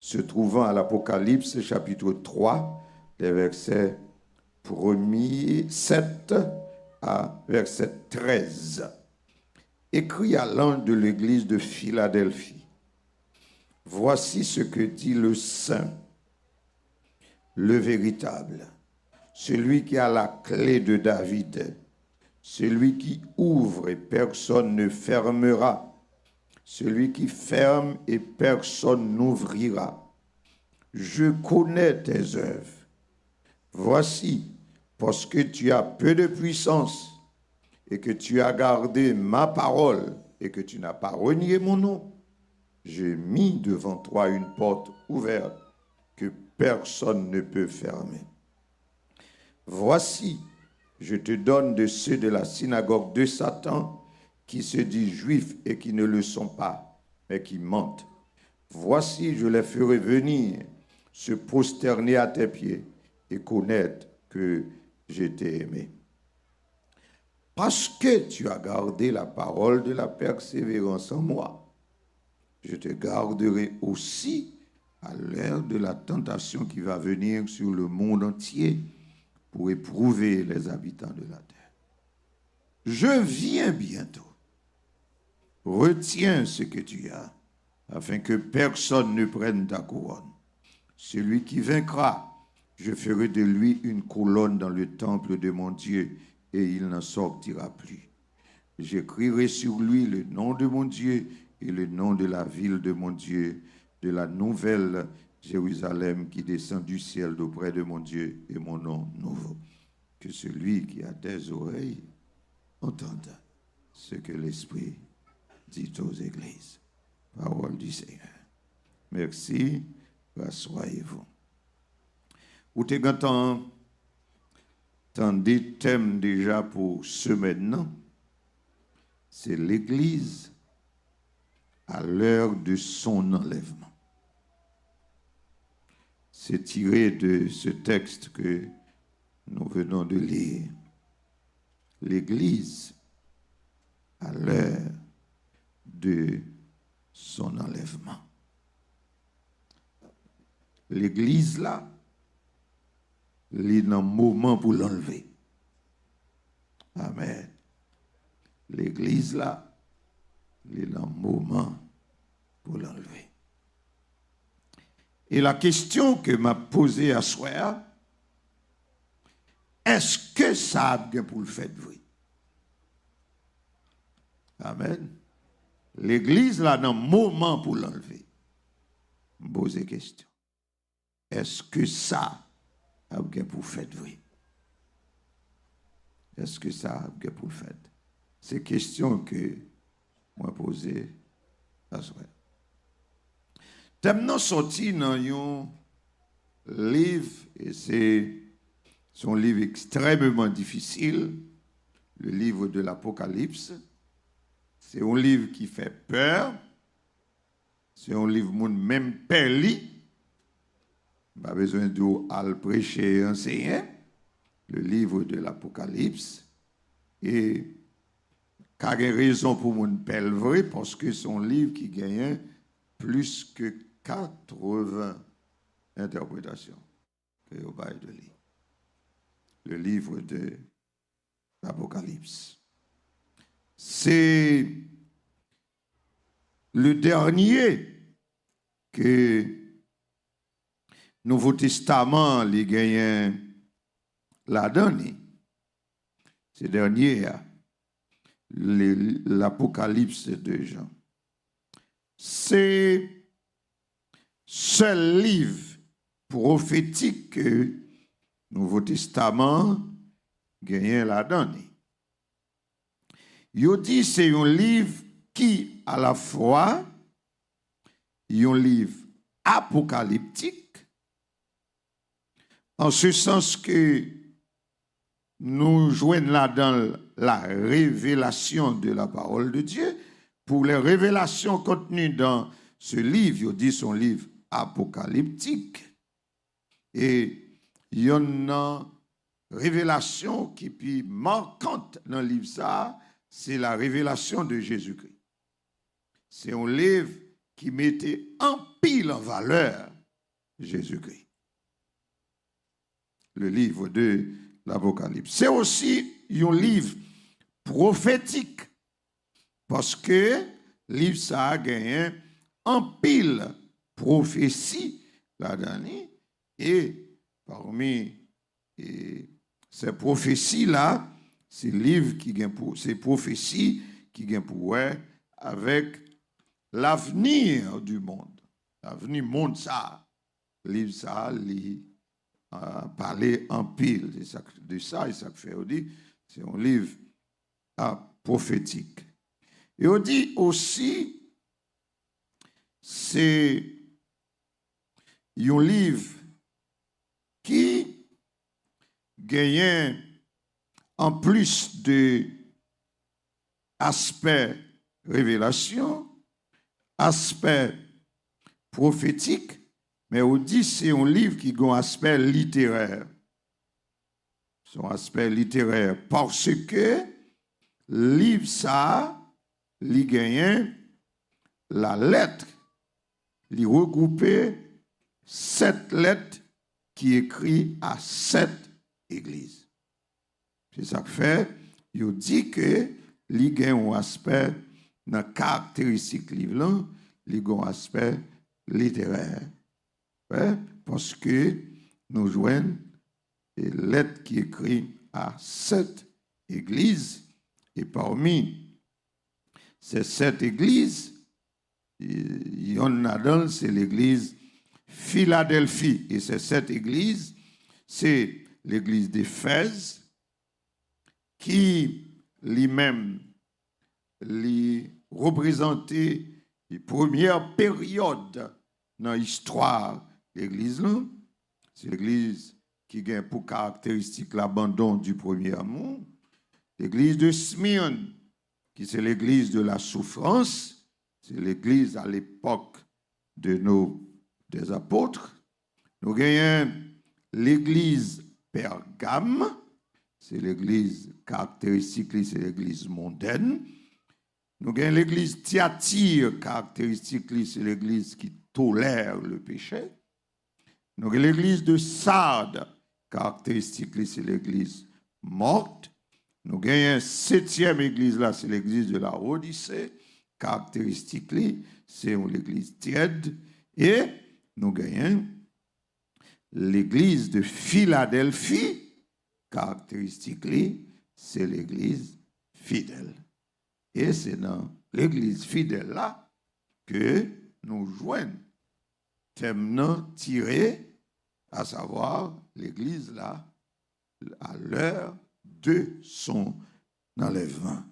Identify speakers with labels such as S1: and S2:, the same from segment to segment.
S1: se trouvant à l'Apocalypse chapitre 3, les versets 7 à verset 13. Écrit à l'ange de l'église de Philadelphie. Voici ce que dit le Saint, le véritable, celui qui a la clé de David, celui qui ouvre et personne ne fermera, celui qui ferme et personne n'ouvrira. Je connais tes œuvres. Voici, parce que tu as peu de puissance et que tu as gardé ma parole et que tu n'as pas renié mon nom, j'ai mis devant toi une porte ouverte que personne ne peut fermer. Voici, je te donne de ceux de la synagogue de Satan qui se disent juifs et qui ne le sont pas, mais qui mentent. Voici, je les ferai venir se prosterner à tes pieds et connaître que je t'ai aimé. Parce que tu as gardé la parole de la persévérance en moi, je te garderai aussi à l'heure de la tentation qui va venir sur le monde entier pour éprouver les habitants de la terre. Je viens bientôt. Retiens ce que tu as, afin que personne ne prenne ta couronne. Celui qui vaincra, je ferai de lui une colonne dans le temple de mon Dieu, et il n'en sortira plus. J'écrirai sur lui le nom de mon Dieu et le nom de la ville de mon Dieu, de la nouvelle Jérusalem qui descend du ciel d'auprès de mon Dieu et mon nom nouveau. Que celui qui a des oreilles entende ce que l'Esprit dit aux églises. Parole du Seigneur. Merci. Rassoyez-vous. Ou t'es content? Tant des thèmes déjà pour ce maintenant. C'est l'Église à l'heure de son enlèvement. C'est tiré de ce texte que nous venons de lire. L'Église à l'heure de son enlèvement. L'Église là, il est dans un moment pour l'enlever. Amen. L'Église là, il est dans un moment pour l'enlever. Et la question que m'a posée à soir, est-ce que ça a bien pour le fait de vrai? Amen. L'Église là, dans un moment pour l'enlever. Me poser question. Est-ce que ça a bien pour le fait de vrai? Est-ce que ça a bien pour le fait? C'est question que moi posée à soir. Thème non sorti dans un livre, et c'est un livre extrêmement difficile, le livre de l'Apocalypse. C'est un livre qui fait peur. C'est un livre que même père lit. Pas besoin de le prêcher et enseigner. Le livre de l'Apocalypse. Et car il y a raison pour mon père vrai, parce que c'est un livre qui gagne plus que 80 interprétations que vous avez de lire. Le livre de l'Apocalypse. C'est le dernier que Nouveau Testament les gagnants l'a donné. Ce dernier, l'Apocalypse de Jean. C'est seul livre prophétique que Nouveau Testament gagnant l'a donné. Il dit c'est un livre qui, à la fois, est un livre apocalyptique, en ce sens que nous joignons là dans la révélation de la parole de Dieu. Pour les révélations contenues dans ce livre, il dit son livre apocalyptique. Et il y a une révélation qui est marquante dans le livre ça, c'est la révélation de Jésus-Christ. C'est un livre qui mettait en pile en valeur Jésus-Christ. Le livre de l'Apocalypse. C'est aussi un livre prophétique parce que le livre ça a gagné en pile prophétie là-dedans et parmi ces prophéties-là, c'est livre qui gagne pour ces prophéties qui gagne pour avec l'avenir du monde. L'avenir monde ça, livre ça, parler en pile de ça et ça fait on dit c'est un livre prophétique. Et on dit aussi c'est un livre qui gagne en plus de aspect révélation, aspect prophétique, mais on dit c'est un livre qui a un aspect littéraire. Son aspect littéraire parce que le livre ça, il gagne la lettre, il regroupe 7 lettres qui écrit à 7 églises. C'est ça que fait, il dit que il gagne un aspect dans caractéristique livre, il a un aspect littéraire. Ouais, parce que nous joignons les lettres qui écrivent à 7 églises et parmi ces 7 églises, il y en a dans, c'est l'église Philadelphie. Et ces 7 églises, c'est l'église d'Éphèse qui lui-même représentait les premières périodes dans l'histoire de l'église. C'est l'église qui a pour caractéristique l'abandon du premier amour. L'église de Smyrne, qui c'est l'église de la souffrance. C'est l'église à l'époque des apôtres. Nous gagnons l'église Pergame. C'est l'église caractéristique, c'est l'église mondaine. Nous avons l'église Thyatire, caractéristique, c'est l'église qui tolère le péché. Nous avons l'église de Sardes, caractéristique, c'est l'église morte. Nous avons une 7e église là, c'est l'église de la Odyssée, caractéristique, c'est l'église tiède. Et nous avons l'église de Philadelphie, caractéristique, c'est l'église fidèle. Et c'est dans l'église fidèle là que nous joignons thème tiré, à savoir l'église là, à l'heure de son enlèvement.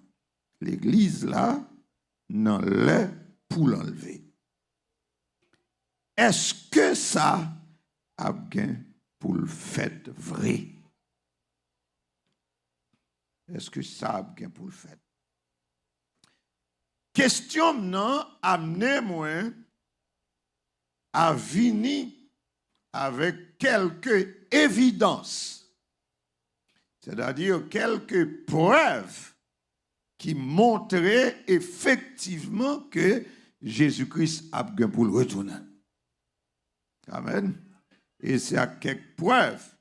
S1: L'église là, n'en l'est pour l'enlever. Est-ce que ça a bien pour le fait vrai? Est-ce que ça a bien pour le fait? Question non amener moi à venir avec quelques évidences, c'est-à-dire quelques preuves qui montraient effectivement que Jésus-Christ a bien pour le retourner. Amen. Et c'est à quelques preuves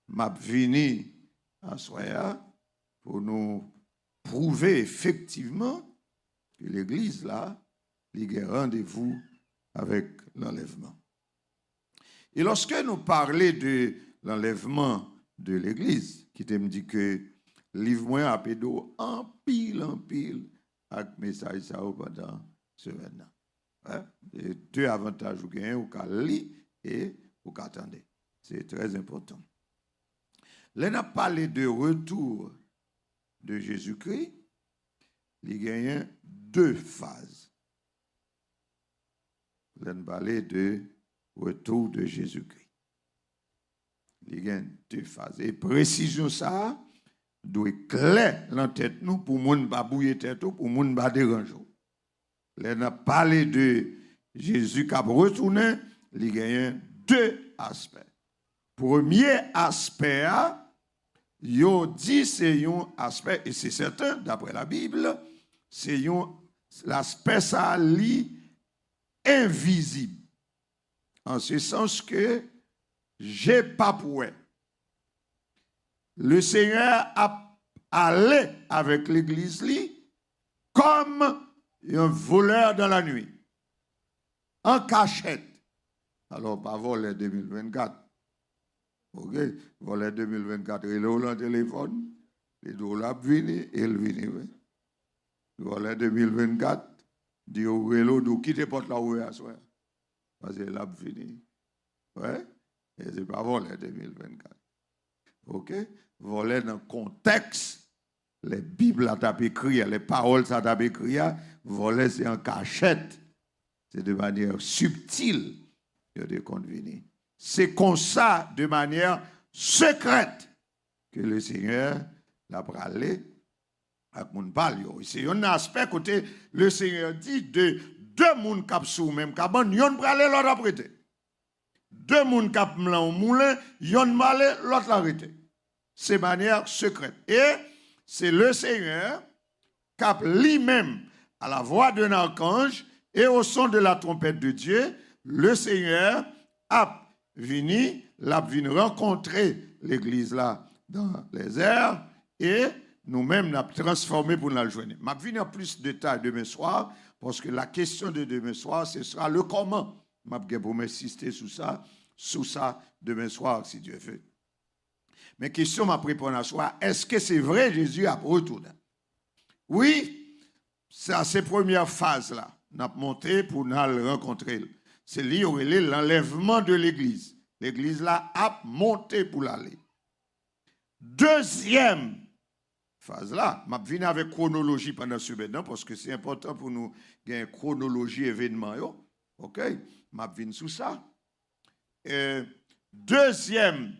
S1: m'a venu à soya pour nous prouver effectivement que l'Église, là, il y a rendez-vous avec l'enlèvement. Et lorsque nous parlons de l'enlèvement de l'Église, qui te me dit que livre-moi à pédo en pile, avec message ça pendant ce maintenant. Hein? Et 2 avantages vous gagnez, vous lire et vous attendez. C'est très important. Là, on a parlé de retour de Jésus-Christ. Il y a 2 phases. Là, on a parlé de retour de Jésus-Christ. Il y a 2 phases. Et précision ça, doit être clair dans la tête nous pour ne pas bouiller tête pour ne pas déranger. Là, on a parlé de Jésus qui a retourné. Il y a 2 aspects. Premier aspect, yo dit c'est un aspect, et c'est certain, d'après la Bible, c'est l'aspect ça li invisible. En ce sens que j'ai pas pour le Seigneur a allé avec l'église comme un voleur dans la nuit, en cachette. Alors, pas voler 2024. Ok, voler 2024, il est au téléphone, il doit venir, il vient. Voler 2024, dit au vélo, d'où quitter porte là où il est. Parce qu'il a fini. Ouais, et c'est pas voler 2024. Ok, voler dans le contexte, les Bibles à taper écrit, les paroles à taper écrit, voler c'est en cachette. C'est de manière subtile que de convenir. C'est comme ça, de manière secrète, que le Seigneur l'a parlé avec mon parle. C'est un aspect côté, le Seigneur dit de deux moun kap sou même kaban, yon pralé l'autre apprêté. Deux moun kap mlan moulin, yon malé l'autre l'arrêté. C'est manière secrète. Et c'est le Seigneur kap lui-même à la voix d'un archange et au son de la trompette de Dieu, le Seigneur a venu rencontrer l'église là dans les airs et nous-mêmes nous transformé pour nous le joindre. Je vais venir en plus de détails demain soir parce que la question de demain soir, ce sera le comment. Je vais pour m'insister sur ça demain soir si Dieu veut. Mais question m'a répondre à soi, est-ce que c'est vrai Jésus a retourné? Oui, c'est à ces premières phases là. Nous avons monté pour nous rencontrer. C'est lié l'enlèvement de l'église. L'église là a monté pour l'aller. Deuxième phase là, je vais venir avec chronologie pendant ce maintenant parce que c'est important pour nous gagner une chronologie événement. OK? Je vais venir sur ça. Deuxième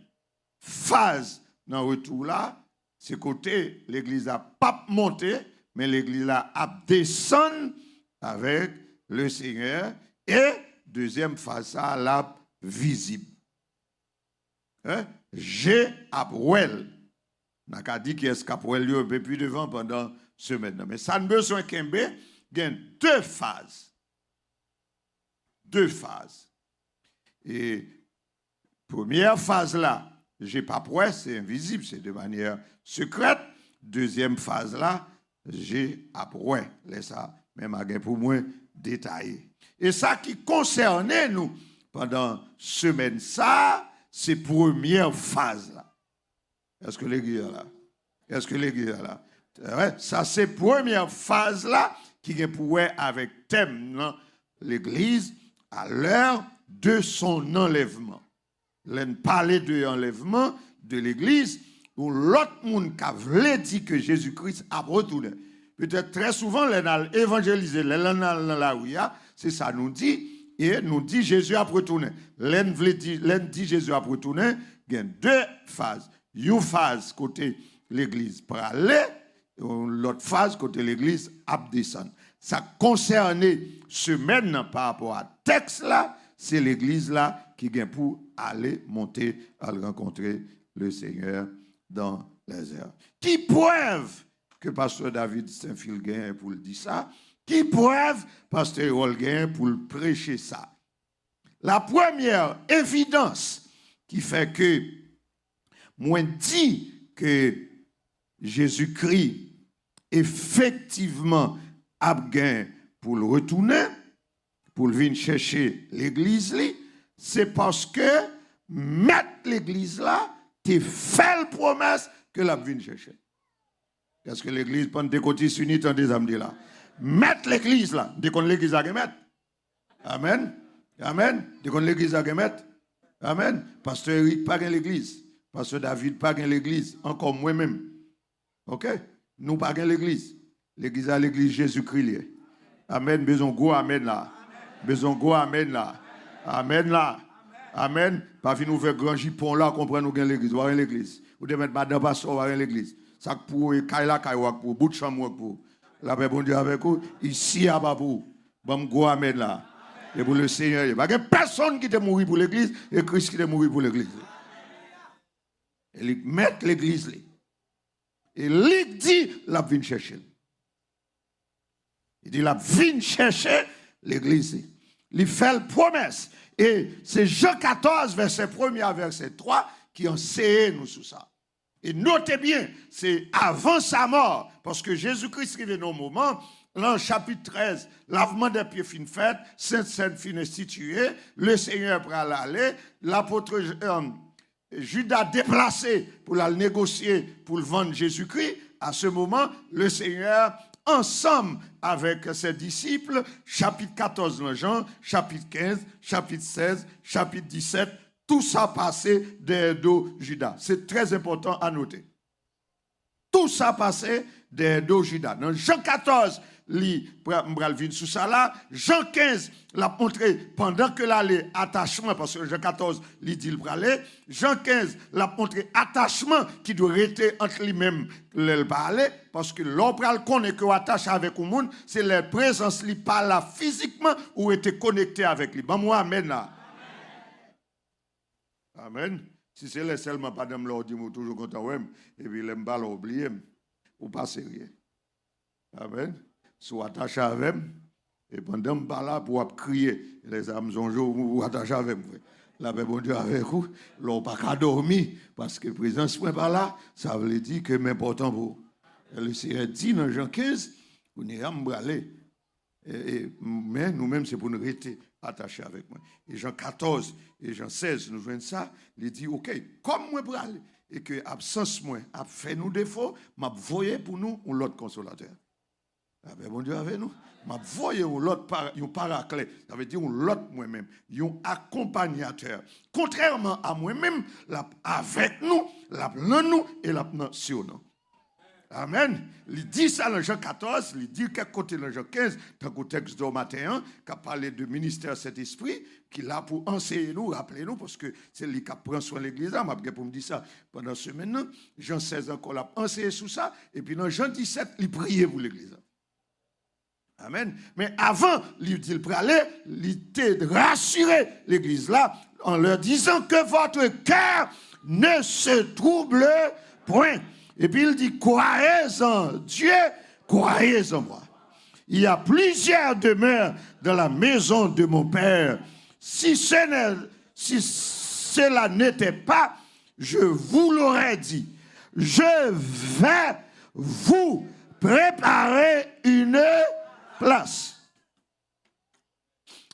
S1: phase dans le retour là, c'est côté l'église a pas monté, mais l'église là a descendu avec le Seigneur et deuxième phase ça la visible. J'ai Aprouel. N'a qu'à dire qu'est-ce qu'Aprouel un peu plus devant pendant ce maintenant. Mais ça ne besoin qu'un B, il y a deux phases. Deux phases. Et première phase là, j'ai pas proué, c'est invisible, c'est de manière secrète. Deuxième phase là, j'ai approué. Laisse ça, même à pour moi détaillé. Et ça qui concernait nous pendant semaine ça, c'est première phase là. Est-ce que l'église est là? Est-ce que l'église est là? Ouais, ça c'est première phase là qui est pour avec thème l'église à l'heure de son enlèvement. L'on parlait de l'enlèvement de l'église où l'autre monde qui a dit que Jésus-Christ a retourné. Peut-être très souvent, l'on a évangélisé, l'on a la ouïa, c'est ça nous dit. Et nous dit Jésus a retourné. L'un dit Jésus a retourné. Il y a deux phases. Une phase côté l'église pour aller, l'autre phase côté l'église a descendre. Ça concernait semaine par rapport à texte là, c'est l'église là qui vient pour aller monter à rencontrer le Seigneur dans les airs. Qui preuve que pasteur David Saint-Philgain pour le dire ça? Qui preuve pasteur Holgain pour le prêcher ça? La première évidence qui fait que moi dit que Jésus-Christ effectivement a gain pour le retourner, pour venir chercher l'église, c'est parce que mettre l'église là, tu fait la promesse que la venir chercher. Qu'est-ce que l'église Pentecôte unie dans des âmes là? Mettre l'église là, dès qu'on l'église à mettre. Amen. Amen. Dès qu'on l'église à mettre. Amen. Pasteur Eric pas dans l'église. Pasteur David pas dans l'église. Encore moi-même. OK? Nous pas dans l'église. L'église à l'église Jésus-Christ. Amen. Besoin go amen là. Besoin go amen là. Amen là. Amen. Pas venir nous faire grand jipon là comprendre nous dans l'église. Voir l'église. Ou de mettre madame pasteur voir l'église. Ça pour kaila kaiwak pour bout de chambre pour la paix bon Dieu avec vous ici à Babou. Bon go amen là. Et pour le Seigneur, il n'y a pas personne qui est mort pour l'église et Christ qui est mort pour l'église. Il met l'église. Et il dit, la vient chercher. Il dit, la vient chercher l'église. Il fait la promesse. Et c'est Jean 14, verset 1 à verset 3, qui enseigne nous sur ça. Et notez bien, c'est avant sa mort, parce que Jésus-Christ arrive dans un moment, dans le chapitre 13, lavement des pieds fin fait, Sainte-Seine fin instituée, le Seigneur pour aller, l'apôtre Judas déplacé pour la négocier, pour le vendre Jésus-Christ. À ce moment, le Seigneur, ensemble avec ses disciples, chapitre 14 dans Jean, chapitre 15, chapitre 16, chapitre 17, tout ça passé des dos Judas. C'est très important à noter. Tout ça passé des dos Judas. Dans Jean 14, sous ça là. Jean 15 l'a montré pendant que l'aller attachement, parce que Jean 14 il dit le bralé. Jean 15 l'a montré attachement qui doit rester entre lui-même le parler, parce que l'homme connaît que attache avec le monde, c'est la présence li pas là physiquement ou était connecté avec lui. Bon moi amen là. Amen. Si c'est le seulement pas d'homme là dit toujours content ouais et puis l'aime pas l'oublier ou pas sérieux. Amen. Soit attaché avec et pendant que je suis là pour crier, les âmes ont joué ou attaché avec moi. La paix bon Dieu avec vous, l'on pas qu'à dormir parce que la présence n'est pas là, ça veut dire que c'est important pour vous. Le Seigneur dit dans Jean 15, vous n'êtes pas aller. Mais nous-mêmes, c'est pour nous rester attachés avec moi. Et Jean 14 et Jean 16, nous voyons ça, il dit, ok, comme moi pour aller, et que l'absence moi a fait nous défaut, m'a voyé pour nous un autre consolateur. Ah ben bon Dieu avec nous. M'a voyé un paraclet. Ça veut dire un l'autre moi-même. Un accompagnateur. Contrairement à moi-même, avec nous, nous et sur nous. Amen. Il dit ça dans Jean 14, il dit qu'à côté dans Jean 15, dans le texte de matin, qui a parlé de ministère Saint-Esprit, qui est là pour enseigner nous, rappeler nous, parce que c'est lui qui prend soin de l'église. Je pour me dire ça pendant ce maintenant. Jean 16 encore l'a enseigné sur ça. Et puis dans Jean 17, il priait pour l'église. Amen. Mais avant, il dit le aller, il était de rassurer l'église là en leur disant que votre cœur ne se trouble point. Et puis il dit, croyez en Dieu, croyez en moi. Il y a plusieurs demeures dans la maison de mon Père. Si cela n'était pas, je vous l'aurais dit. Je vais vous préparer une place.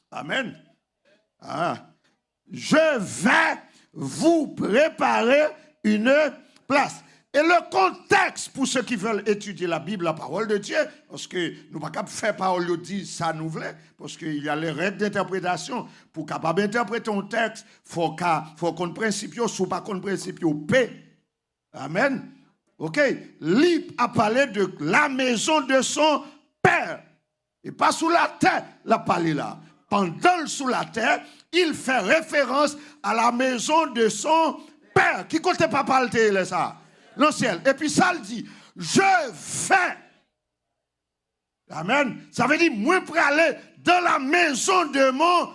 S1: Amen. Ah. Je vais vous préparer une place. Et le contexte pour ceux qui veulent étudier la Bible, la parole de Dieu, parce que nous ne pouvons pas faire parole de Dieu, ça nous voulait, parce qu'il y a les règles d'interprétation. Pour capable interpréter un texte, il faut qu'on principe, ou pas qu'on principe, paix. Amen. Ok. Lui a parlé de la maison de son Père. Et pas sous la terre, la parlé là. Pendant sous la terre, il fait référence à la maison de son Père. Qui compte pas parler ça? Dans le ciel. Et puis ça le dit, je fais. Amen. Ça veut dire, moi pour aller dans la maison de mon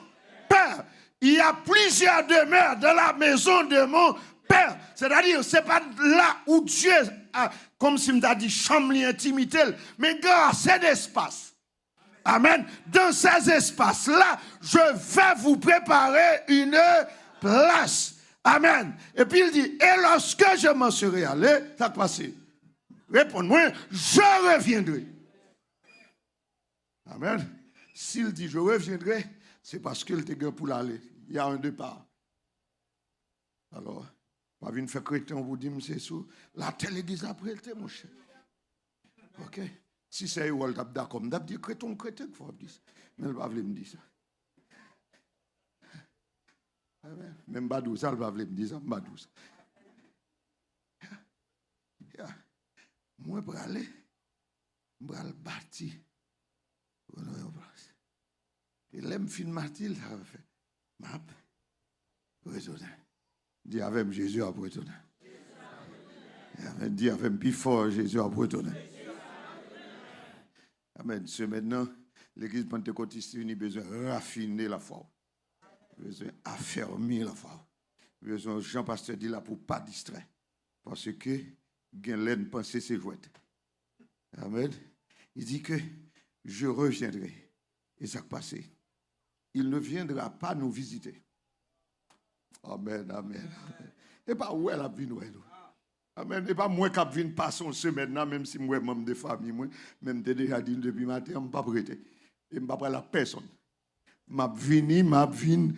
S1: Père. Il y a plusieurs demeures dans la maison de mon Père. C'est-à-dire, ce n'est pas là où Dieu a, comme si me dit, chambre l'intimité, mais grâce à d'espace. Amen. Dans ces espaces-là, je vais vous préparer une place. Amen. Et puis il dit, et lorsque je m'en serai allé, ça va passer. Réponds-moi, je reviendrai. Amen. S'il dit je reviendrai, c'est parce qu'il te gagne pour l'aller. Il y a un départ. Alors, pas venir faire chrétien, on vous dit, c'est sous. La telle église après, mon cher. Ok. Si c'est eux, d'accord, je dis chrétien, chrétien, il faut dire ça. Mais elle va me dire ça. Même Badou, ça, elle va me dire ça, Badou. Moi, pour aller, je vais aller bâtir. Et l'aime fin Martil, ça va faire. Map, retourner. Dis avec Jésus à retourner. Dis avec plus fort Jésus à retourner. Amen. Ce maintenant, l'église pentecôtiste unie a besoin de raffiner la foi. Besoin d'affermir la foi. Besoin, Jean-Pasteur dit là pour ne pas distraire. Parce que, Galen pensait ses jouettes. Amen. Il dit que je reviendrai. Et ça a passé. il ne viendra pas nous visiter. Amen, amen. Et pas où elle a vu nous. Amen. Et pas moi qui viens passer une semaine, même si moi, membre de famille, même déjà dit depuis matin, je ne suis pas prêté. Et je ne suis pas la personne. Je viens,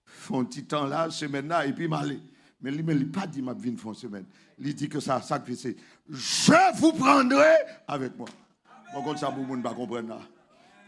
S1: font un petit temps là, semaine là, et puis m'aller. Mais il ne pas dit que je viens faire une semaine. Il dit que ça c'est je vous prendrai avec moi. Bon, comme ça, vous ne pas comprendre.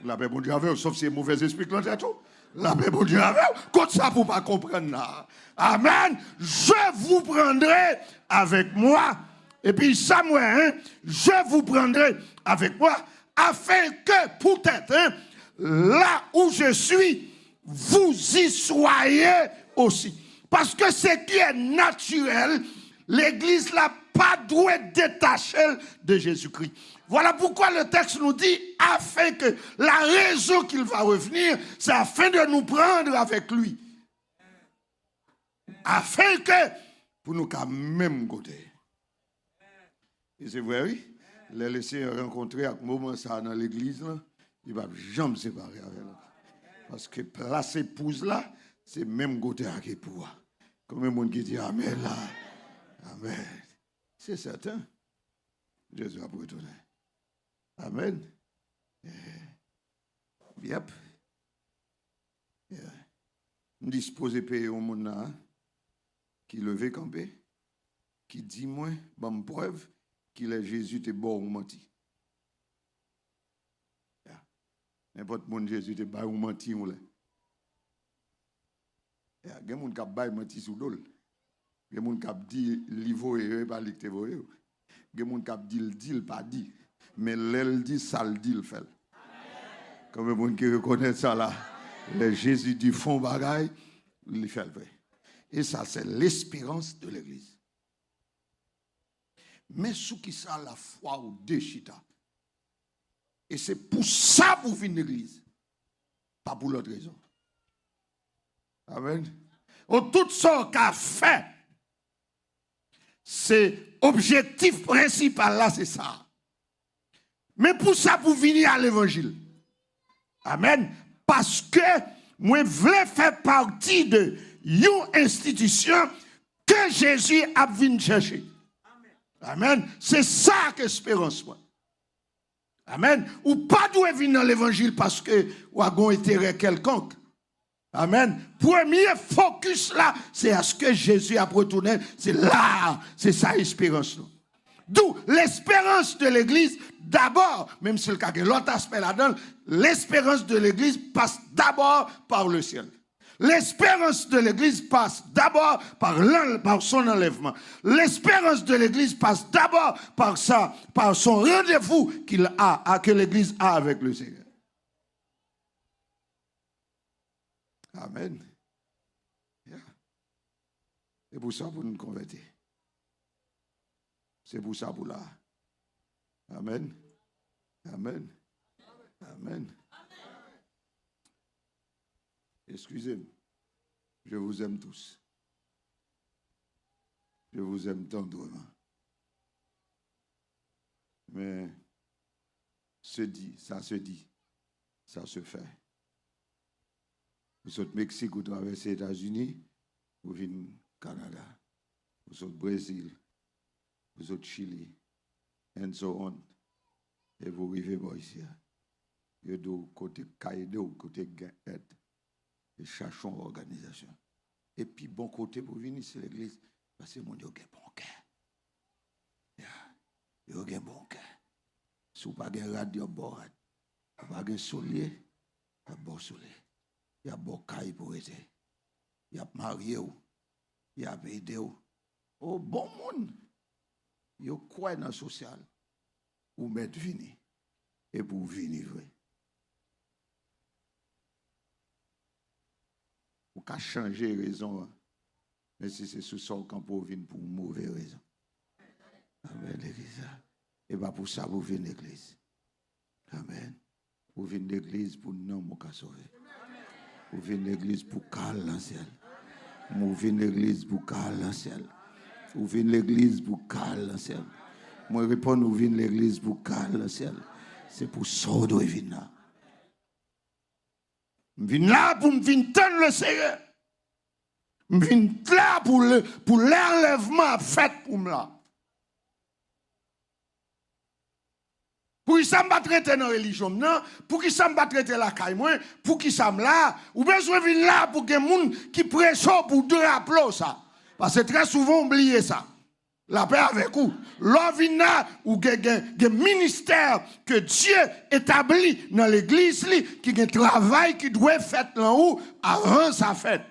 S1: La paix, bon Dieu, avec, sauf si c'est mauvais esprit qui l'ont tout. La paix, bon Dieu, avec, comme ça, vous ne pas comprendre. Amen. Je vous prendrai avec moi. Et puis, ça, moi, je vous prendrai avec moi, afin que, peut-être, là où je suis, vous y soyez aussi. Parce que ce qui est naturel, l'Église n'a pas dû détacher de Jésus-Christ. Voilà pourquoi le texte nous dit, afin que la raison qu'il va revenir, c'est afin de nous prendre avec lui. Afin que, pour nous qu'à même côté. Et c'est vrai, oui, les laisser rencontrer à un moment ça dans l'église, là, il ne va jamais se séparer avec eux. Parce que place épouse là, c'est même côté à qui pour. Comme un monde qui dit Amen là. Amen. C'est certain. Jésus va retourner. Amen. Yep. Disposé payer au monde là, qui levé campé, qui dit moi, bonne preuve, qu'il est Jésus te bon ou menti. N'importe monde Jésus te bon ou menti ou là. Il y a des gens qui ont menti sous l'eau. Il y a des gens qui ont dit livre et pas li te voye. Il y a des gens qui ont dit pas dit. Mais l'elle dit ça le dit le fait. Comme les gens qui reconnaissent ça là, le Jésus du fond bagaille, il fait le vrai. Et ça c'est l'espérance de l'église. Mais sous qui ça la foi ou déchita. Et c'est pour ça que vous venez l'église. Pas pour l'autre raison. Amen. Tout ce qu'a fait, c'est objectif principal là, c'est ça. Mais pour ça, vous venez à l'évangile. Amen. Parce que moi, je voulais faire partie de une institution que Jésus a venu chercher. Amen. C'est ça qu'espérance moi. Amen. Ou pas d'où venir dans l'évangile parce que ou a un intérêt quelconque. Amen. Premier focus là, c'est à ce que Jésus a retourné. C'est là, c'est sa espérance. D'où l'espérance de l'Église, d'abord, même si le cas que l'autre aspect là-dedans, l'espérance de l'Église passe d'abord par le ciel. L'espérance de l'Église passe d'abord par son enlèvement. L'espérance de l'Église passe d'abord par son rendez-vous que l'Église a avec le Seigneur. Amen. Yeah. C'est pour ça pour nous convertir. C'est pour ça pour là. Amen. Amen. Amen. Excusez-moi. Je vous aime tous. Je vous aime tendrement. Mais ça se dit, ça se fait. Vous êtes Mexique, vous traversez les États-Unis, vous venez au Canada, vous êtes Brésil, vous êtes Chili, and so on. Et vous arrivez ici. Vous êtes côté Caïdé ou côté Gaëd. Et cherchons organisation. Et puis, bon côté pour venir sur l'église, parce que mon Dieu a un bon cœur. Il a un bon cœur. Si vous n'avez pas de radio, vous n'avez pas de soulier, vous n'avez pas de soulier. Il y a bon caille pour aider. Il y a marié ou. Il y a aidé ou. Oh, bon monde. Il y a quoi dans le social? Ou mettre venir. Et pour venir, vrai. Ou qu'à changer raison. Mais si c'est sous son camp pour venir pour une mauvaise raison. Amen, l'église. Et pas pour ça, vous venez l'église. Amen. Vous venez l'église pour non, mon cas sauver. Vous venez l'église pour caler dans le ciel. Vous venez l'église pour caler dans le ciel. Vous venez l'église pour caler dans le ciel. Moi, réponds, vous venez l'église pour caler dans le ciel. C'est pour ça que vous venez là. Je viens là pour me tendre le Seigneur. Je viens là pour l'enlèvement fait pour moi. Pour qui ça me traiter dans la religion, non? Pour qui ça me traiter la caille, pour qui ça me là? Ou besoin de venir là pour que les gens qui prêchent pour deux rappeler ça. Parce que très souvent, on oublie ça. La paix avec vous. L'on vient là où il y a un ministère que Dieu établit dans l'église, qui a un travail qui doit être fait là haut avant sa fête.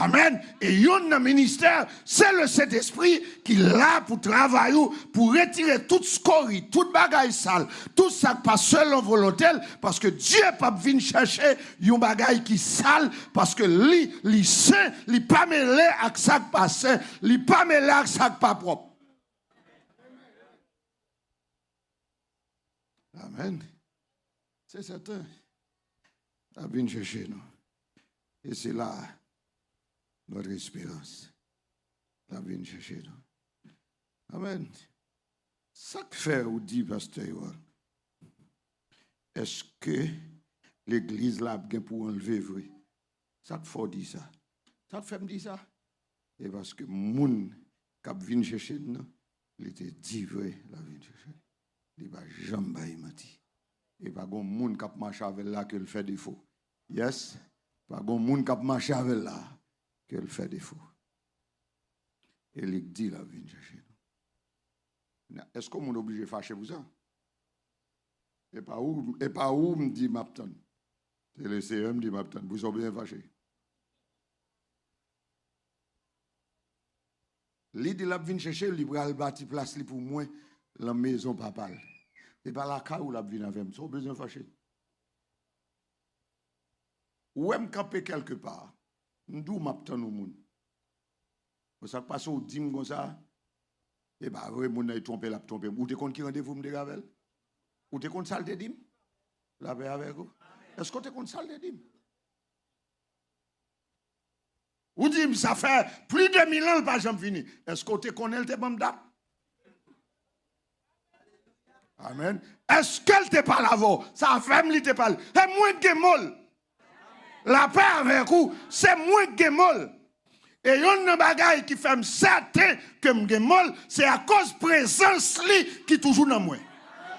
S1: Amen. Et il y a un ministère, c'est le Saint-Esprit qui est là pour travailler, pour retirer toute scorie, toute bagaille sale, tout ça qui passe selon volonté, parce que Dieu n'a pas venir chercher un bagaille qui sale, parce que lui saint, lui pas mêlé avec ça qui passe saint, lui pas mêlé avec ça qui pas propre. Amen. C'est certain. Il vient chercher nous. Et c'est là notre espérance. La vie chercher nous. Amen. Ça que fait ou dit pasteur, est-ce que l'église là a pour enlever vrai? Ça que faut dire ça. Ça fait me dire ça. Et parce que moun qui vient chercher nous, il était dit vrai la vie chercher. Il va jamais menti. Et pas gon moun qui marche avec là que le fait défaut. Yes. Pas gon moun qui marche avec là qu'elle fait défaut. Et il dit la vie chercher. Est-ce qu'on est obligé de fâcher pour ça? Et pas où me dit Mapton. C'est le CM dit Mapton. Vous êtes bien fâché. Il dit la vie chercher, il va bâtir place pour moi, la maison papale. Et pas la cas où la vie avec moi. Vous besoin de fâcher. Ou me camper quelque part. D'où Mapton au monde. Vous savez pas si vous dites comme ça. Et bien, vous avez trompé la trompé. Ou te compte qui rendez-vous me dégavel? Ou te compte ça le dim? La paix avec vous? Est-ce que te compte ça le dim? Ou dit ça fait plus de 1000 ans pas jamais fini. Est-ce que te connais le bon date? Amen. Est-ce qu'elle te parle avant? Ça fait me te parle. C'est moins que molle. La paix avec vous, c'est moins que molle. Et il y a un bagage qui fait certain que je c'est à cause de la présence qui est toujours dans moi.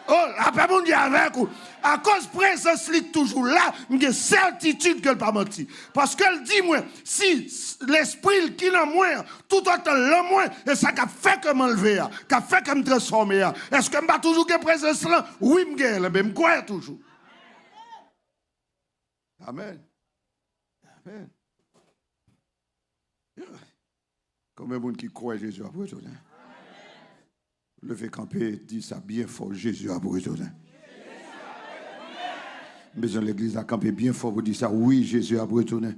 S1: Oh, après, mon Dieu, avec vous. À cause de la présence qui est toujours là, j'ai certitude qu'elle pas menti. Parce qu'elle dit, moi, si l'esprit qui est dans moi, tout autant le moi, et ça qui a fait que m'enlever, qui a fait que me transformer. Est-ce que je n'ai toujours que présence là? Oui, je me crois toujours. Amen. Amen. Combien de monde qui croit Jésus a retourné? Levez camper, dit ça bien fort, Jésus a retourné. Besoin l'église a campé bien fort pour dire ça, oui, Jésus a retourné.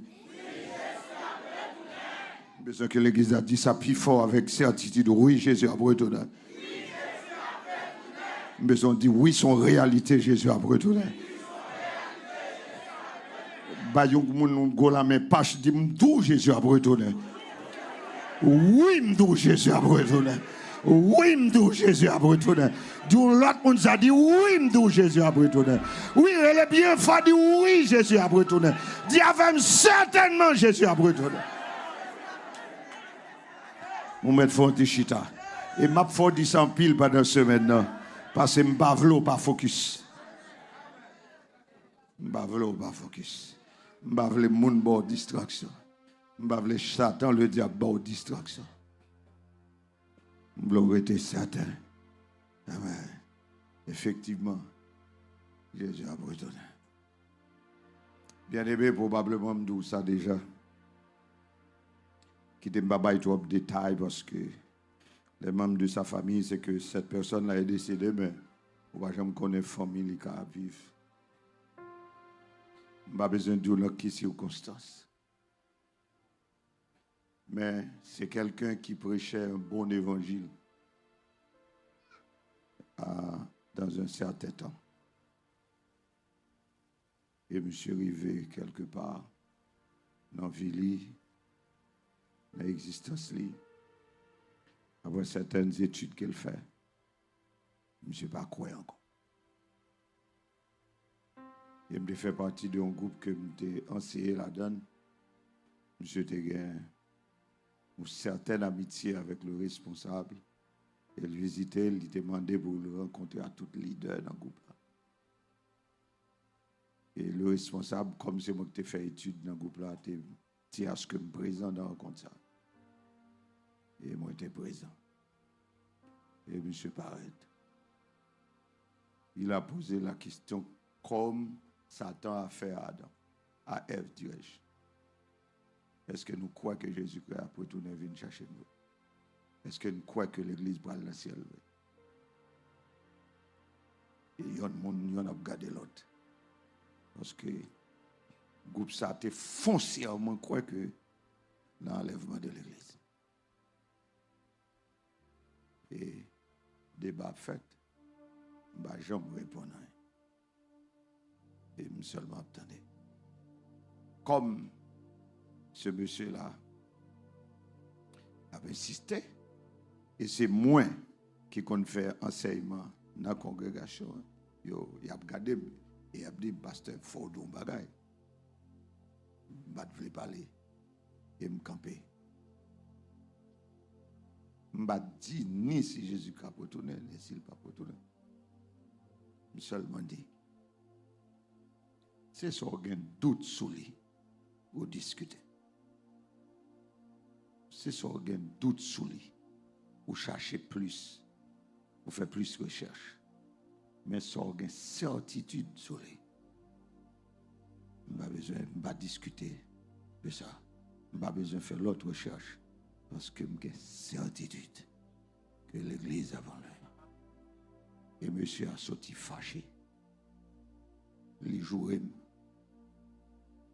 S1: Besoin que l'église a dit ça plus fort avec certitude, oui, Jésus a retourné. Besoin de dire oui, son réalité, Jésus a retourné. Bayon moun go la main pache dit m'dou Jésus a retourné. Oui, m'dou Jésus a retourné. Oui, m'dou Jésus a retourné. D'où l'autre monde a dit oui, m'dou Jésus a retourné. Oui, elle est bien fort dit oui, Jésus a retourné. Dis avec certainement Jésus a retourné. Mon mettre fort de chita. Et m'a fort dit sans pile pendant ce maintenant parce que m'bavlo pas focus. M'bavlo pas focus. M'bavle moun bo distraction. M'bavle Satan le diable bo distraction. M'bavle était certain. Amen. Effectivement, Jésus a retourné. Bien aimé, probablement m'dou ça déjà. Qui ne m'a pas trop de détails parce que les membres de sa famille, c'est que cette personne-là est décédée, mais on va jamais connaître la famille qui a vivre. Je n'ai pas besoin de dire dans quelles circonstances. Mais c'est quelqu'un qui prêchait un bon évangile dans un certain temps. Et je suis arrivé quelque part dans la vie, dans l'existence, après certaines études qu'elle fait. Je ne sais pas quoi encore. Et je fais partie d'un groupe que j'ai enseigné là-dedans. Monsieur Teguin, une certaine amitié avec le responsable. Il visitait, il demandait pour le rencontrer à tout leader dans le groupe. Et le responsable, comme c'est moi qui ai fait étude dans le groupe là, tu dit à ce que je suis présent dans la rencontre ça. Et moi j'étais présent. Et monsieur Parette, il a posé la question comme Satan a fait à Adam, à Ève, dirais-je. Est-ce que nous croyons que Jésus-Christ a retourné venir chercher nous? Est-ce que nous croyons que l'Église va dans le ciel? Et il y a un monde qui a regardé l'autre. Parce que le groupe ça a été foncièrement croit que l'enlèvement de l'Église. Et débat fait, je me répondre. Et je seulement attendais. Comme ce monsieur-là a insisté, et c'est moi qui compte faire enseignement dans la congrégation, il a regardé et il a dit, pasteur, il faut donc bagaille. Je ne voulais pas parler et me camper. Je ne dis ni si Jésus a retourné, ni s'il n'a pas retourné. Je seulement dit, c'est ça qu'on a un doute sur lui, ou discuter. C'est ça qu'on a un doute sur lui, ou chercher plus, ou faire plus de recherche. Mais ça qu'on a une certitude sur lui. Je n'ai pas besoin de discuter de ça. Je n'ai pas besoin de faire l'autre recherche. Parce que j'ai une certitude que l'Église avant lui. Et monsieur a sorti fâché. Il jouait.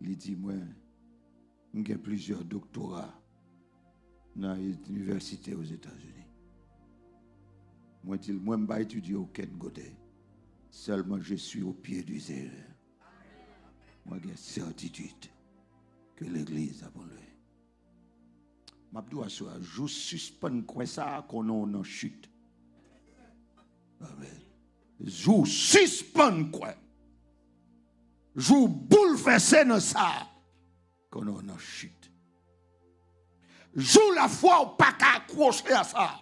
S1: Il dit, moi, j'ai plusieurs doctorats dans l'université aux États-Unis. Moi, je ne vais pas étudier aucun côté. Seulement, je suis au pied du zèle. Moi, j'ai certitude que l'Église avant lui. Mabdou a soa, je suspends quoi ça qu'on a en chute. Amen. Je suspends quoi. Je bouleverse dans ça qu'on a en chute. Je la foi ou pas qu'à accrocher à ça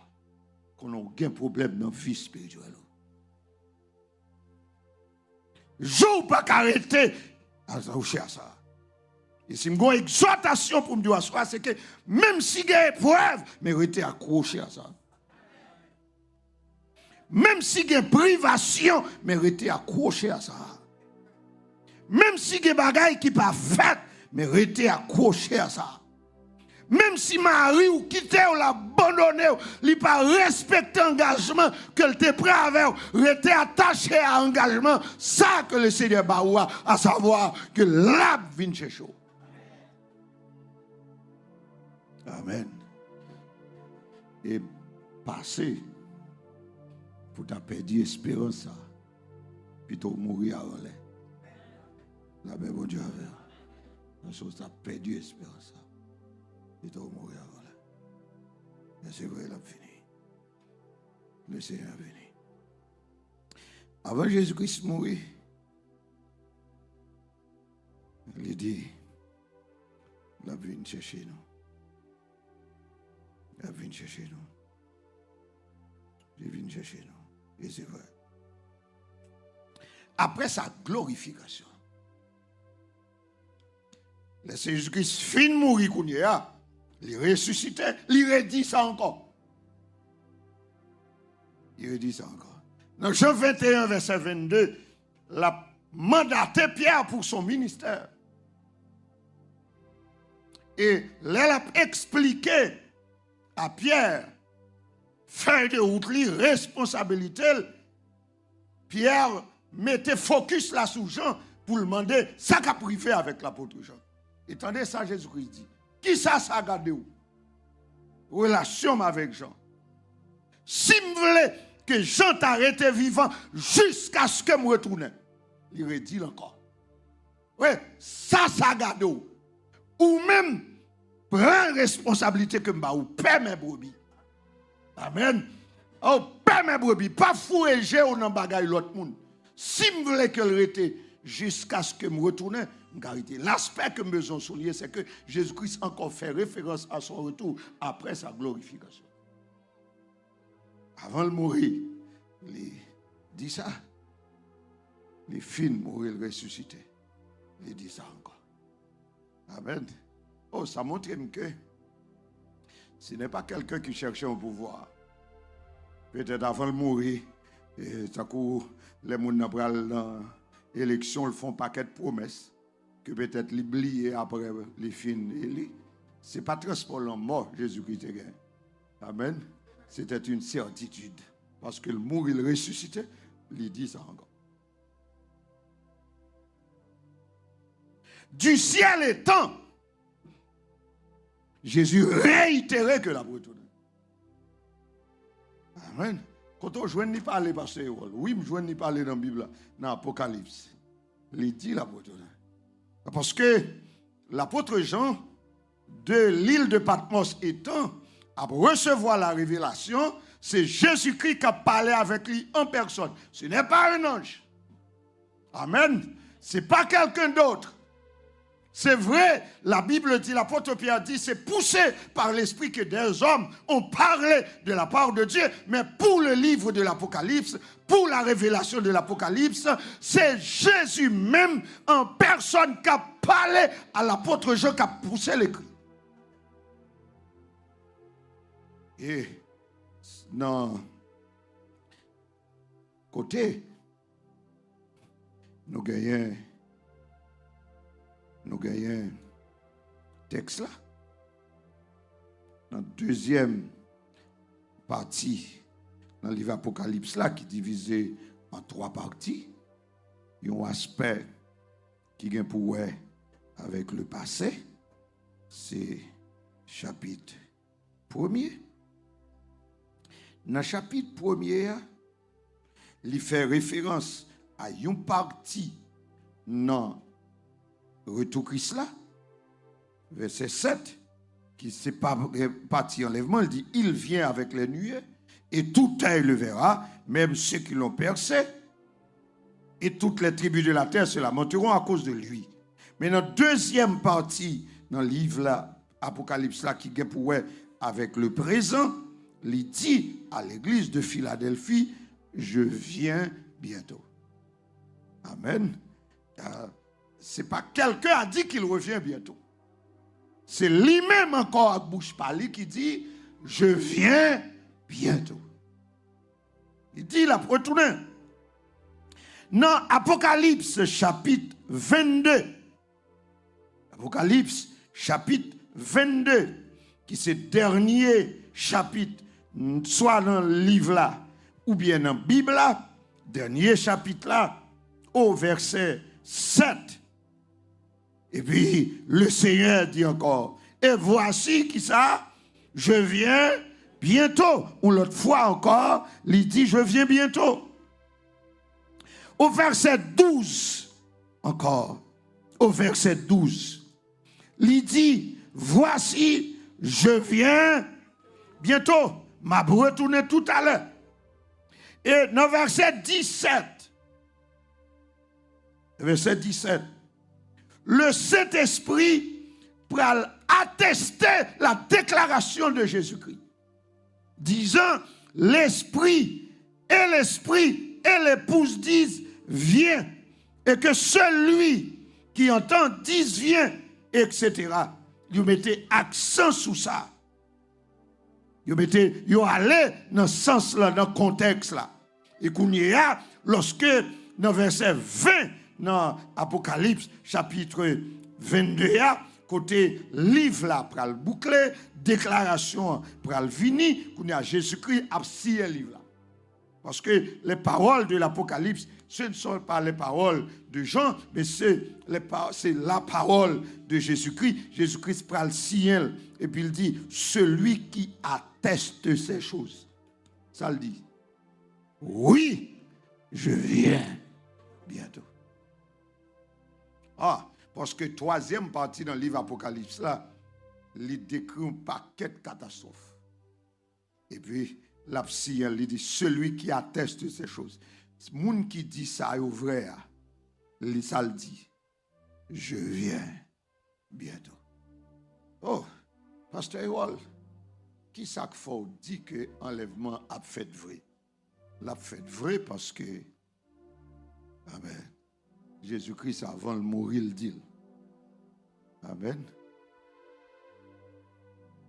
S1: qu'on a aucun problème dans la vie spirituelle. Je pas qu'arrêter à accrocher à ça. Et si je une exhortation pour me dire, c'est que même si il y a épreuve, mais restez accroché à ça. Même si il y a privation, mais restez accroché à ça. Même si il y a des bagailles qui ne sont pas faites, mais restez accroché à ça. Même si Marie ou quitté ou l'abandonné, il n'a pas respecté l'engagement qu'elle était prêt à faire, restez attaché à l'engagement, ça que le Seigneur Baoua, à savoir que l'arbre vient chercher. Amen. Et passer pour ta perdu espérance, puis tu mourir avant l'air. La même bon Dieu avec. Parce que tu as perdu espérance, puis tu mourir avant l'air. Mais c'est vrai, il a fini. Le Seigneur est venu. Avant Jésus-Christ mourir, il dit, il a venu chercher nous. Il vient chercher nous. Il vient chercher nous. Et c'est vrai. Après sa glorification, le Seigneur Jésus-Christ fin de mourir, il ressuscité, il redit ça encore. Il redit ça encore. Dans Jean 21, verset 22, il a mandaté Pierre pour son ministère. Et là, il a expliqué à Pierre, faire de route, responsabilité. Pierre mettait focus là sur Jean pour lui demander ça qu'a privé avec l'apôtre Jean. Attendez ça, Jésus-Christ dit. Qui ça garde où? Relation avec Jean. Si je voulais que Jean t'arrête vivant jusqu'à ce que je me retourne, il redit encore. Oui, ça garde où? Ou même, prends responsabilité que je paie mes brebis. Amen. Oh, paie mes brebis. Pas foueger ou nan bagay l'autre monde. Si je voulais qu'elle rete jusqu'à ce que je retourne. L'aspect que je besoin souligner, c'est que Jésus-Christ encore fait référence à son retour après sa glorification. Avant de mourir, il dit ça. Les films mourir, ressuscité. Il dit ça encore. Amen. Oh, ça montre que ce n'est pas quelqu'un qui cherchait un pouvoir. Peut-être avant de mourir, et ça coup, les gens dans l'élection, ils font un paquet de promesses que peut-être l'oublier après les films. Ce n'est pas transport mort, Jésus-Christ est gagné. Amen. C'était une certitude. Parce que le mort, il ressuscitait, il dit ça encore. Du ciel étant, Jésus réitérait que la retourne. Amen. Quand on joue ni parler, pasteur, oui, je ni parler dans la Bible, dans l'Apocalypse. Il dit la retourne. Parce que l'apôtre Jean, de l'île de Patmos étant, à recevoir la révélation, c'est Jésus-Christ qui a parlé avec lui en personne. Ce n'est pas un ange. Amen. Ce n'est pas quelqu'un d'autre. C'est vrai, la Bible dit, l'apôtre Pierre dit, c'est poussé par l'esprit que des hommes ont parlé de la part de Dieu, mais pour le livre de l'Apocalypse, pour la révélation de l'Apocalypse, c'est Jésus même en personne qui a parlé à l'apôtre Jean qui a poussé l'écrit. Et non, côté, nous gagnons texte là. Dans la deuxième partie, dans le livre Apocalypse là, qui est divisé en 3 parties, il y a un aspect qui vient pour voir avec le passé, c'est chapitre 1er. Dans le chapitre 1er, il fait référence à une partie dans Retour Christ là, verset 7, qui c'est pas partie enlèvement, il dit, il vient avec les nuées, et tout œil le verra, même ceux qui l'ont percé, et toutes les tribus de la terre se lamenteront à cause de lui. Mais dans la deuxième partie, dans le livre là, Apocalypse là, qui est pour avec le présent, il dit à l'église de Philadelphie, je viens bientôt. Amen. Ce n'est pas quelqu'un a dit qu'il revient bientôt. C'est lui-même encore à bouche parlée qui dit, je viens bientôt. Il dit, il a retourné. Dans Apocalypse chapitre 22, Apocalypse chapitre 22, qui c'est le dernier chapitre, soit dans le livre là, ou bien dans la Bible là, dernier chapitre là, au verset 7. Et puis, le Seigneur dit encore, et voici qui ça, je viens bientôt. Ou l'autre fois encore, il dit, je viens bientôt. Au verset 12, encore, au verset 12, il dit, voici, je viens bientôt. M'a retourné tout à l'heure. Et dans verset 17, le Saint-Esprit pour attester la déclaration de Jésus-Christ, disant, l'Esprit et l'épouse disent, viens, et que celui qui entend dise, viens, etc. Vous mettez accent sur ça. Vous allez dans ce sens-là, dans le contexte-là. Et qu'on y a, lorsque, dans verset 20, dans Apocalypse, chapitre 22, côté livre là, pour le boucler, déclaration pour le fini, qu'on y a Jésus-Christ a scié livre là. Parce que les paroles de l'Apocalypse, ce ne sont pas les paroles de Jean, mais c'est la parole de Jésus-Christ. Jésus-Christ prend le ciel et puis il dit, celui qui atteste ces choses. Ça le dit. Oui, je viens bientôt. Ah, parce que troisième partie dans le livre Apocalypse là, il décrit un paquet de catastrophes. Et puis, il dit, celui qui atteste ces choses. Le monde qui dit ça est vrai. ça le dit. Je viens bientôt. Oh, Pasteur Ewol, qui ça qu'il faut dire que l'enlèvement a fait vrai? L'a fait vrai parce que, amen, Jésus-Christ avant de mourir, il dit. Amen.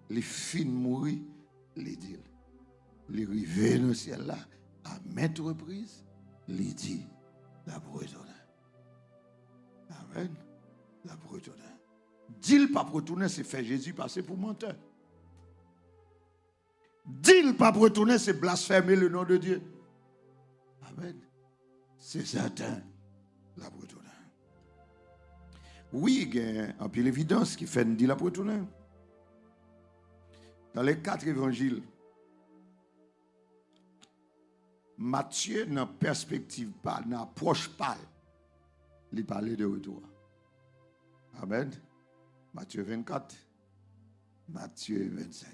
S1: Les filles mourir, les dit. Les rivés dans le ciel là, à maintes reprises, les dit, la retourner. Amen. La retourner. Dit pas retourner, c'est faire Jésus passer pour menteur. Dit pas retourner, c'est blasphémer le nom de Dieu. Amen. C'est certain, la retourner. Oui, il y a un peu l'évidence qui fait dire la retourner. Dans les 4 évangiles, Matthieu n'a perspective pas, n'approche pas, il parlait de retour. Amen. Matthieu 24, Matthieu 25.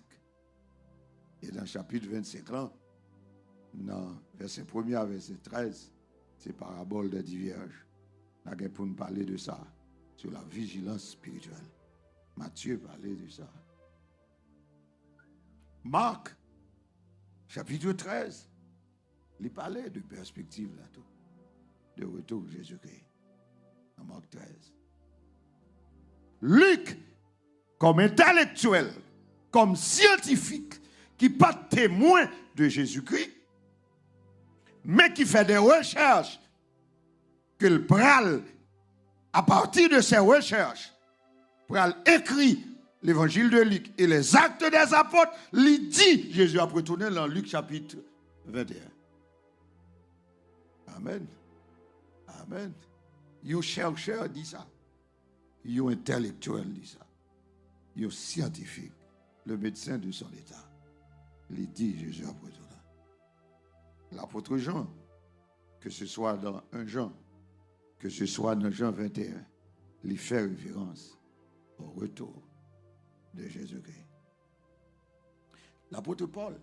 S1: Et dans le chapitre 25, là, dans verset 1er à verset 13, c'est parabole des 10 vierges. Nous avons pour nous parler de ça, sur la vigilance spirituelle. Matthieu parlait de ça. Marc, chapitre 13, il parlait de perspective là-tout, de retour de Jésus-Christ. Dans Marc 13. Luc, comme intellectuel, comme scientifique, qui n'est pas témoin de Jésus-Christ, mais qui fait des recherches, que le pral, à partir de ces recherches, pral écrit l'évangile de Luc et les actes des apôtres, lui dit, Jésus a retourné dans Luc chapitre 21. Amen. Amen. You chercheur dit ça. You intellectuel dit ça. You scientifique, le médecin de son état. Il dit Jésus a retourné. L'apôtre Jean, que ce soit dans 1 Jean, que ce soit dans Jean 21, il fait référence au retour de Jésus-Christ. L'apôtre Paul,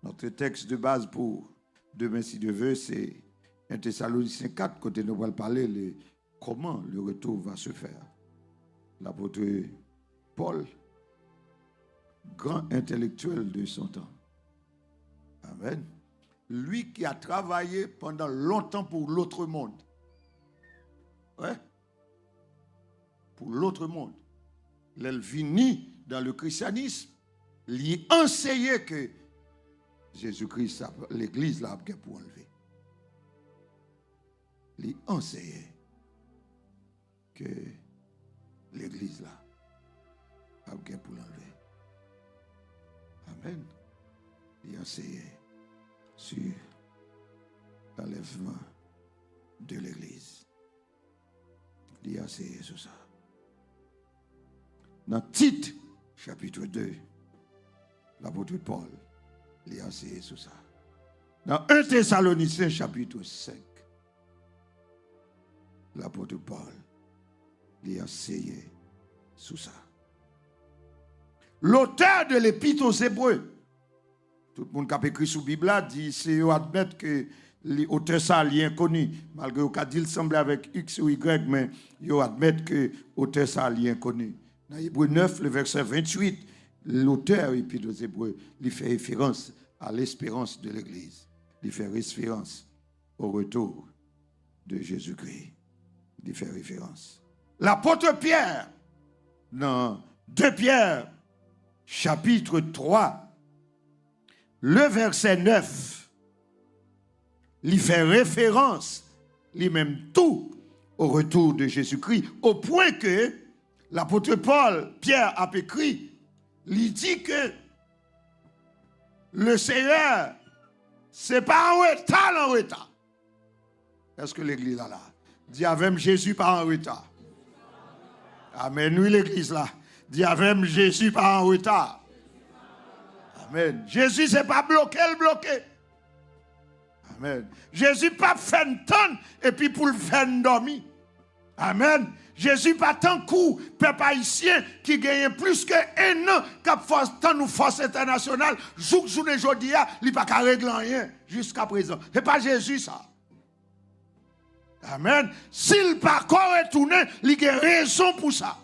S1: notre texte de base pour demain, si Dieu veut, c'est 1 Thessaloniciens 4, côté nous allons parler de comment le retour va se faire. L'apôtre Paul, grand intellectuel de son temps. Amen. Lui qui a travaillé pendant longtemps pour l'autre monde. Ouais. Pour l'autre monde. Il vini dans le christianisme. Il enseignait que Jésus-Christ, l'église là, a pour enlever. Il enseignait que l'église là, a pour l'enlever. Amen. Il enseignait sur l'enlèvement de l'église. Il a enseigné sur ça. Dans Tite, chapitre 2, l'apôtre Paul, il a enseigné sur ça. Dans 1 Thessaloniciens, chapitre 5, l'apôtre Paul, il a enseigné sur ça. L'auteur de l'épître aux Hébreux, tout le monde qui a écrit sous la Bible dit c'est admettre que l'auteur ça est inconnu. Malgré qu'il dit il semble avec X ou Y, mais il admettre que l'auteur ça est inconnu. Dans Hébreux 9, le verset 28, l'auteur de l'épître aux Hébreux, il fait référence à l'espérance de l'Église. Il fait référence au retour de Jésus-Christ. Il fait référence. L'apôtre Pierre, dans 2 Pierre, chapitre 3, le verset 9, il fait référence, lui-même tout, au retour de Jésus-Christ, au point que l'apôtre Paul, Pierre a écrit, il dit que le Seigneur, ce n'est pas en retard. Est-ce que l'église là? Dit avec Jésus pas en retard. Amen. Oui, l'église là. Dit avec Jésus pas en retard. Amen. Jésus c'est pas bloqué, le bloqué. Amen. Jésus pas fait une tonne et puis pour le faire dormir. Amen. Jésus pas tant coup, peuple haïtien qui gagne plus que 1 an qu'a force tant nous force internationale, journée jodia, il pas qu'à régler rien jusqu'à présent. C'est pas Jésus ça.
S2: Amen. S'il pas retourné, il a raison pour ça.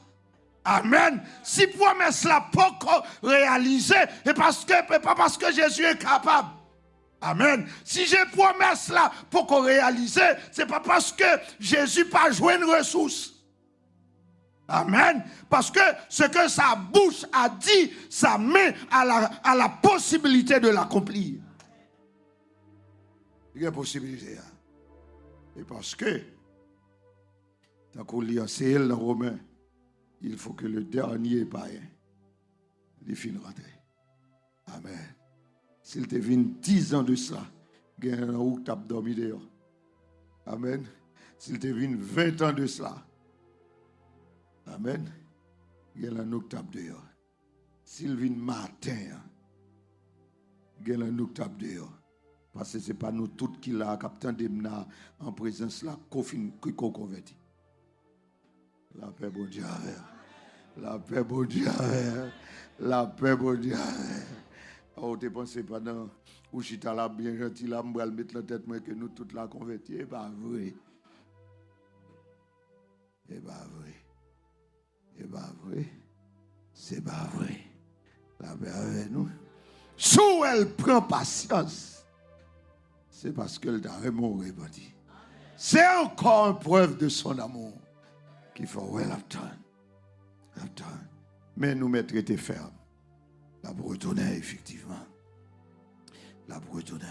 S2: Amen. Si promesse là pas réalisée, et pas parce que Jésus est capable. Amen. Si j'ai promesse là pour qu'on réalise, c'est pas parce que Jésus pas joué une ressource. Amen. Parce que ce que sa bouche a dit, ça met à la possibilité de l'accomplir. Il y a possibilité. Et parce que, tant qu'on lit en CL dans Romain, il faut que le dernier païen, il finisse rentrer. Amen. S'il te vient 10 ans de cela, il y a un où tu as dormi dehors. Amen. S'il te vient 20 ans de cela, amen, il y a un où tu as dehors. S'il vient matin, il y a un où tu as dehors. Parce que ce n'est pas nous tous qui l'a captain d'Emna en présence là, qui converti. La paix, bon Dieu. La paix, bon Dieu. La paix, bon Dieu. Oh, tu pensé pendant où je suis là bien gentil, là, je vais mettre la tête moi que nous tous la convertis. C'est pas vrai. C'est pas vrai. C'est pas vrai. C'est pas vrai. La paix avec nous. Si elle prend patience, c'est parce qu'elle t'a vraiment répété. C'est encore une preuve de son amour qu'il faut well attendre. Mais nous mettre été ferme. La bretonne, effectivement. La bretonne.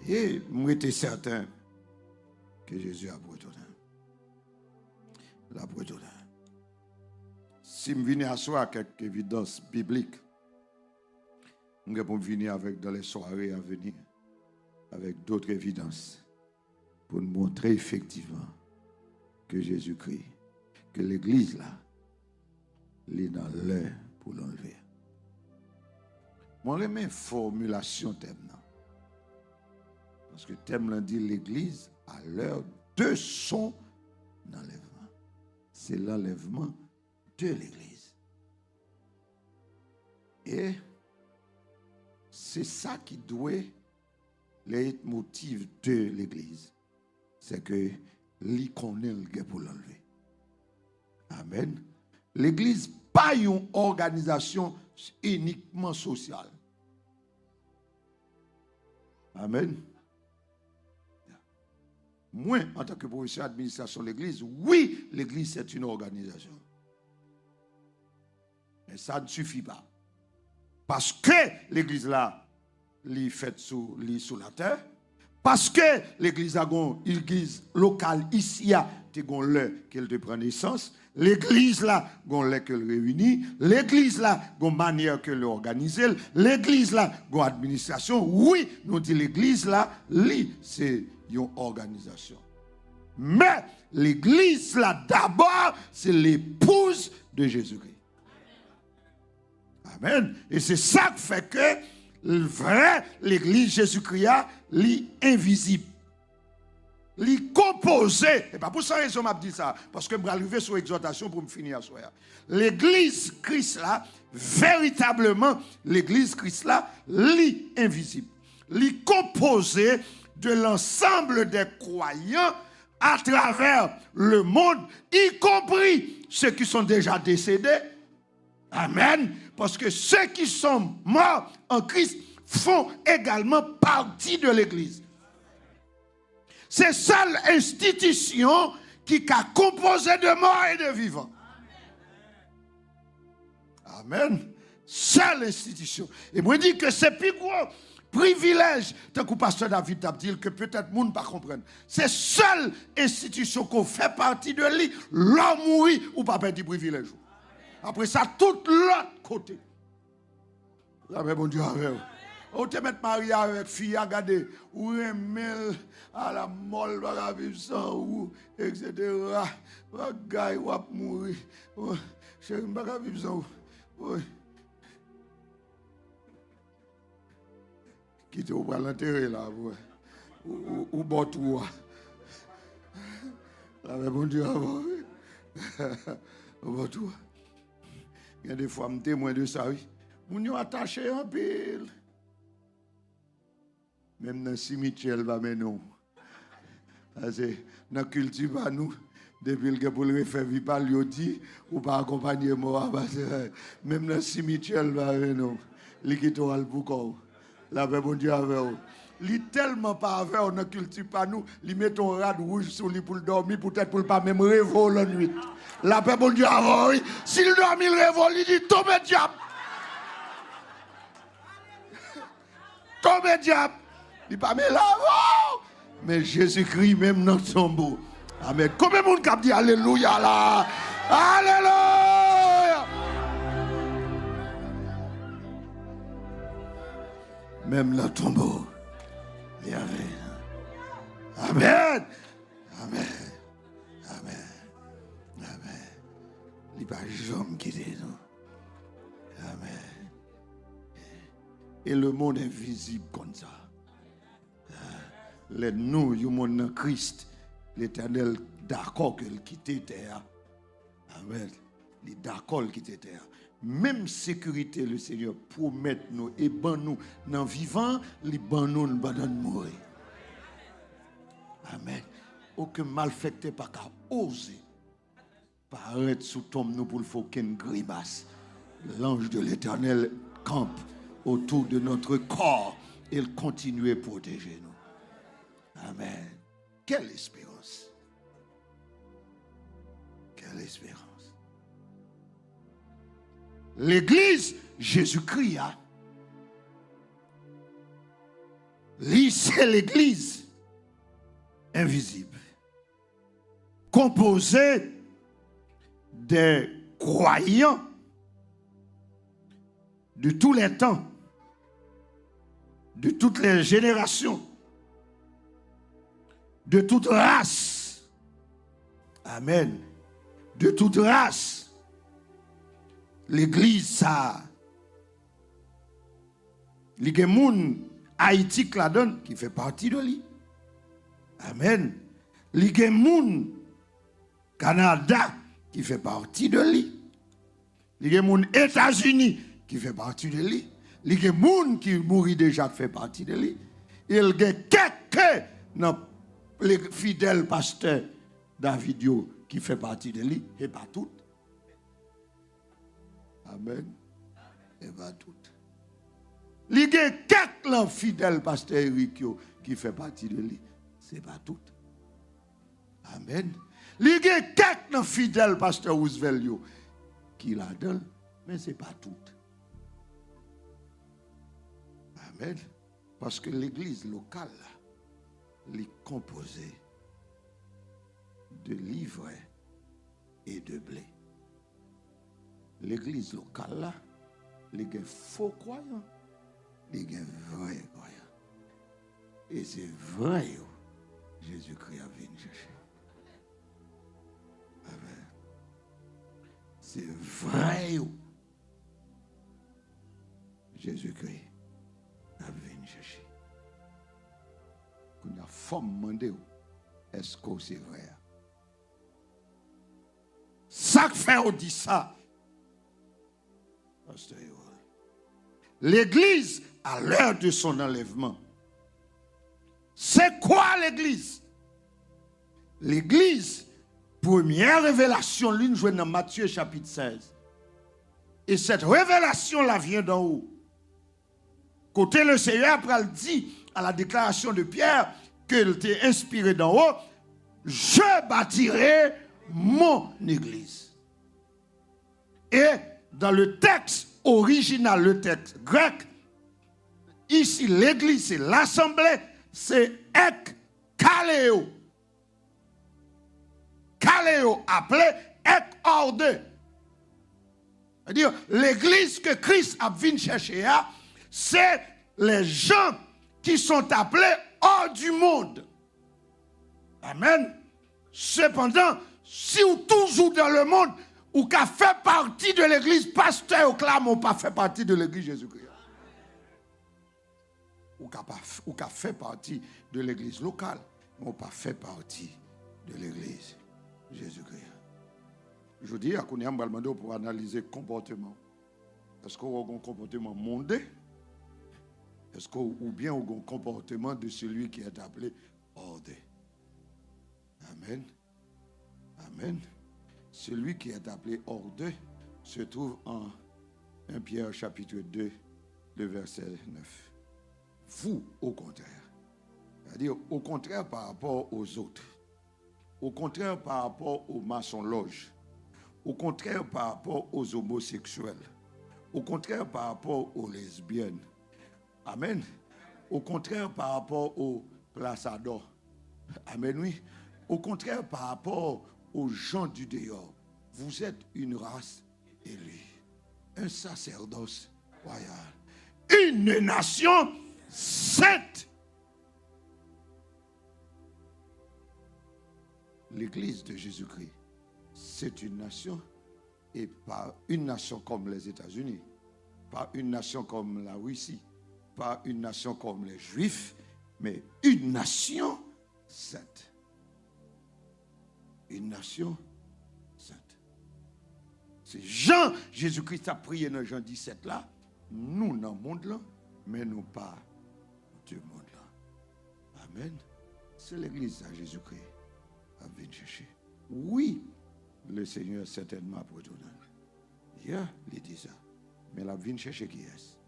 S2: Et moi, j'étais certain que Jésus a bretonne. La bretonne. Si je viens à soi quelques évidences bibliques, je vais venir avec dans les soirées à venir, avec d'autres évidences, pour nous montrer effectivement que Jésus-Christ, que l'Église là, elle est dans l'heure pour l'enlever. Moi, je mets formulation thème. Parce que thème dit l'Église à l'heure de son enlèvement. C'est l'enlèvement de l'Église. Et c'est ça qui doit les motifs de l'Église. C'est que l'icône est pour l'enlever. Amen. L'Église pas une organisation uniquement sociale. Amen. Moi, en tant que professeur d'administration de l'Église, oui, l'Église c'est une organisation. Mais ça ne suffit pas. Parce que l'Église là, elle faite sous la terre. Parce que l'Église a une église locale ici, tu as l'heure qu'elle te prend naissance. L'Église là, l'heure qu'elle réunit. L'Église là, une manière qu'elle organise. L'Église là, une administration. Oui, nous disons l'Église là, c'est une organisation. Mais l'Église là, d'abord, c'est l'épouse de Jésus-Christ. Amen. Et c'est ça qui fait que l'Église Jésus-Christ est invisible. Li composé, et pas pour ça raison m'a dit ça, parce que je vais arriver sur l'exhortation pour me finir ce soir. L'église Christ là, véritablement, l'église Christ là, li invisible. Li composé de l'ensemble des croyants à travers le monde, y compris ceux qui sont déjà décédés. Amen. Parce que ceux qui sont morts en Christ font également partie de l'église. C'est seule institution qui a composé de morts et de vivants. Amen. Seule institution. Et moi, je dis que c'est plus gros privilège, tant que pasteur David a dit que peut-être le monde ne pas comprendre. C'est seule institution qu'on fait partie de lui. L'homme mourit ou pas perdre privilège. Après ça, tout l'autre côté. Là, mais bon Dieu, on te met marié avec fille, regardez, ou un mail à la molle, va vivre sans ou, etc. Va gars, ou va mourir. Chérie, va vivre sans ou. Qui te va l'enterrer là, ou bon tout. Là, mais bon Dieu, avant. Ou bon tout. Il y a des fois, je témoin de ça, oui. Nous sommes attachés en pile. Même dans le cimetière, va mener nous. C'est dans la culture, pas nous. Depuis que pour le faire vivre, pas lui dit, ou pas accompagner moi, parce que même dans le cimetière, nous, il quitte au Albuquerque. La paix, bon Dieu, avec vous. Il est tellement pas avec on ne cultive pas nous, il met ton rad rouge sur lui pour le dormir, peut-être pour ne pas même rêver la nuit. La paix, bon Dieu, avec vous. S'il dormit, il rêve, il dit, tombe diable. Tombe diable. Il n'est pas mais là, mais Jésus-Christ, même dans son tombeau. Amen. Combien de monde qui a dit Alléluia là? Alléluia. Même dans le tombeau. Il y avait. Amen. Amen. Amen. Amen. Il n'y a pas jamais quitté nous. Amen. Et le monde invisible comme ça. Les nous, le monde en Christ. L'Éternel d'accord qu'il quitte terre. Amen. Il est d'accord qu'il quitte terre. Même sécurité, le Seigneur promet nous et ban nous dans vivant, il ban nous dans mourir. Amen. Aucun malfaiteur pas qu'à oser paraître sous tombe nous pour le faut qu'une grimace. L'ange de l'Éternel campe autour de notre corps et il continue à protéger nous. Amen. Quelle espérance. Quelle espérance. L'église, Jésus-Christ, c'est l'église invisible, composée des croyants de tous les temps, de toutes les générations, de toute race. Amen. De toute race. L'église, ça. Il y a des gens haïtiques là-dedans qui fait partie de lui. Amen. Il y a des gens Canada qui fait partie de lui. Il y a des gens États-Unis qui fait partie de lui. Il y a des gens qui mourent déjà qui fait partie de lui. Il y a quelques les fidèles pasteurs Davidio qui fait partie de lui, et pas toutes. Amen. Et pas toutes. Il y a quelques fidèles pasteurs Eric qui fait partie de lui, c'est pas toutes. Amen. Il y a quelques fidèles pasteurs Roosevelt qui la donnent, mais c'est pas toutes. Amen. Parce que l'église locale, est composée de livres et de blé. L'église locale là, les gens faux croyants, les gens vrais croyants. Et c'est vrai, Jésus-Christ a venu chercher. Amen. C'est vrai, Jésus-Christ a venu chercher. Quand il y a femme demandé, est-ce que c'est vrai? Ça fait on dit ça. L'église, à l'heure de son enlèvement, c'est quoi l'église? L'église, première révélation, l'une jouée dans Matthieu chapitre 16. Et cette révélation-là vient d'en haut. Côté le Seigneur, après, il dit à la déclaration de Pierre, qu'il était inspiré d'en haut, je bâtirai mon église. Et dans le texte original, le texte grec, ici l'église, c'est l'assemblée, c'est ek kaleo. Kaleo appelé ek ordé. C'est-à-dire, l'église que Christ a venu chercher, c'est les gens qui sont appelés hors du monde. Amen. Cependant, si vous toujours dans le monde, ou qu'a fait partie de l'église, pasteur ou clame, ou pas fait partie de l'église Jésus-Christ. Ou qu'a fait partie de l'église locale, ou pas fait partie de l'église Jésus-Christ. Je dis à Kounia Mbalmando pour analyser le comportement. Est-ce qu'on a un comportement mondain? Est-ce qu'on ou bien un comportement de celui qui est appelé ordé? Amen. Amen. Celui qui est appelé hors d'eux se trouve en 1 Pierre chapitre 2, le verset 9. Vous, au contraire. C'est-à-dire, au contraire par rapport aux autres. Au contraire par rapport aux maçons-loges. Au contraire par rapport aux homosexuels. Au contraire par rapport aux lesbiennes. Amen. Au contraire par rapport aux plaçadors. Amen, oui. Au contraire par rapport aux gens du dehors. Vous êtes une race élue. Un sacerdoce royal. Une nation sainte. L'Église de Jésus-Christ, c'est une nation, et pas une nation comme les États-Unis, pas une nation comme la Russie, pas une nation comme les Juifs, mais une nation sainte. Une nation sainte. C'est Jean, Jésus-Christ a prié dans Jean 17 là, nous dans le monde là, mais nous pas du monde là. Amen. C'est l'Église à Jésus-Christ. Venir chercher. Oui, le Seigneur certainement pour tout donner. Il dit ça. Mais la vient chercher qui est?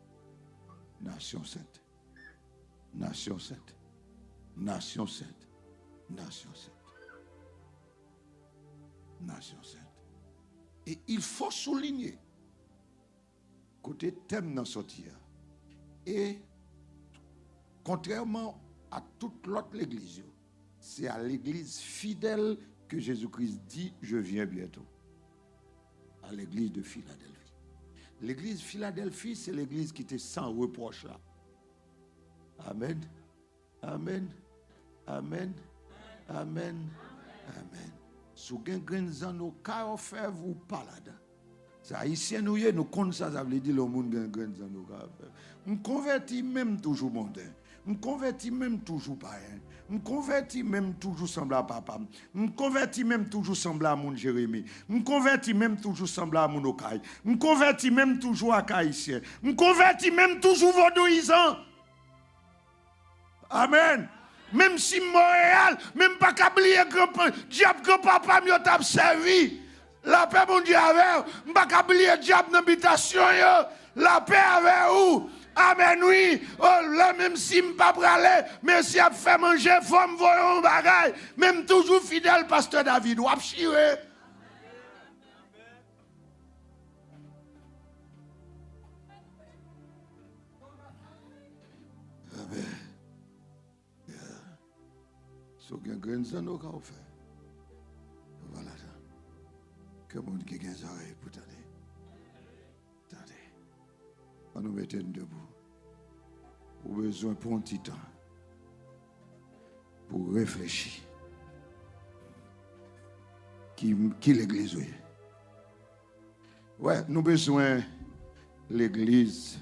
S2: Nation sainte. Nation sainte. Nation sainte. Nation sainte. Nation sainte. Et il faut souligner côté thème dans sortir. Et contrairement à toute l'autre église, c'est à l'église fidèle que Jésus-Christ dit « Je viens bientôt ». À l'église de Philadelphie. L'église Philadelphie, c'est l'église qui était sans reproche là. Amen. Amen. Amen. Amen. Amen. Si vous avez un grand nos cas, vous pas là-dedans. C'est haïtien nous compte ça, ça veut dire le monde a un grand nos cas. On convertit même toujours mondain. Je me convertis même toujours païen. Je me convertis même toujours semblable à papa. Je me convertis même toujours semblable à mon Jérémie. Je me convertis même toujours semblable à mon Okaï. Je me convertis même toujours à Haïtien. Je me convertis même toujours vaudouisant. Amen. Même si Montréal, même pas qu'oublier grand diable grand-papa m'a t'a servi. La paix mon Dieu avec, pas qu'oublier diable dans l'habitation yo. La paix avec vous. Amen, oui. Oh, là, même si je ne peux pas aller, mais si je fait manger, il faut me voir un bagage. Même toujours fidèle, pasteur David, ou chiré. Amen. So, il y a un grand zano qu'on fait. Voilà. Que le monde qui a des oreilles pour t'aider. On nous mettre debout. Pour besoin pour un petit temps. Pour réfléchir. Qui l'église est. Ouais, nous avons besoin de l'église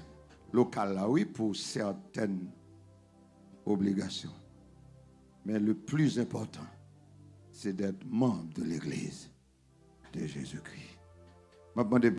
S2: locale là, oui, pour certaines obligations. Mais le plus important, c'est d'être membre de l'église de Jésus-Christ.